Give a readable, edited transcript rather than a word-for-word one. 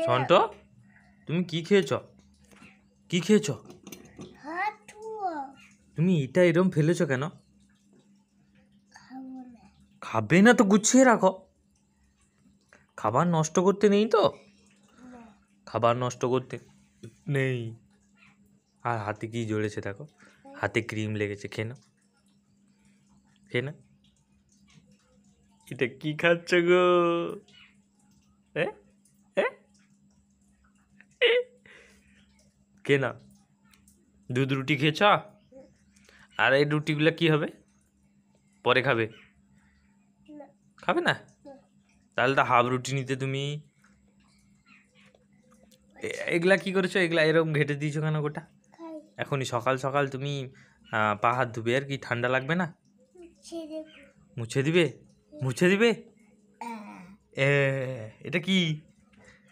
সন্ট, তুমি কি খেয়েছ? কি খেয়েছ? তুমি এটা এরম ফেলেছো কেন? খাবে না তো গুছিয়ে রাখো। খাবার নষ্ট করতে নেই তো? খাবার নষ্ট করতে নেই। আর হাতে কি জড়েছে দেখো, হাতে ক্রিম লেগেছে। খেয়ে নাও, খেয়ে না। এটা কি খাচ্ছ গো? কে না দুধ রুটি খেয়েছ? আর এই রুটিগুলো কি হবে? পরে খাবে? খাবে না? তাহলে তো হাফ রুটি নিতে তুমি। এগুলা কি করেছো? এগুলা এরকম ঘেটে দিয়েছো কেন গোটা? এখনই সকাল সকাল তুমি পা হাত ধুবে, আর কি ঠান্ডা লাগবে না? মুছে দিবে? মুছে দিবে? এটা কি?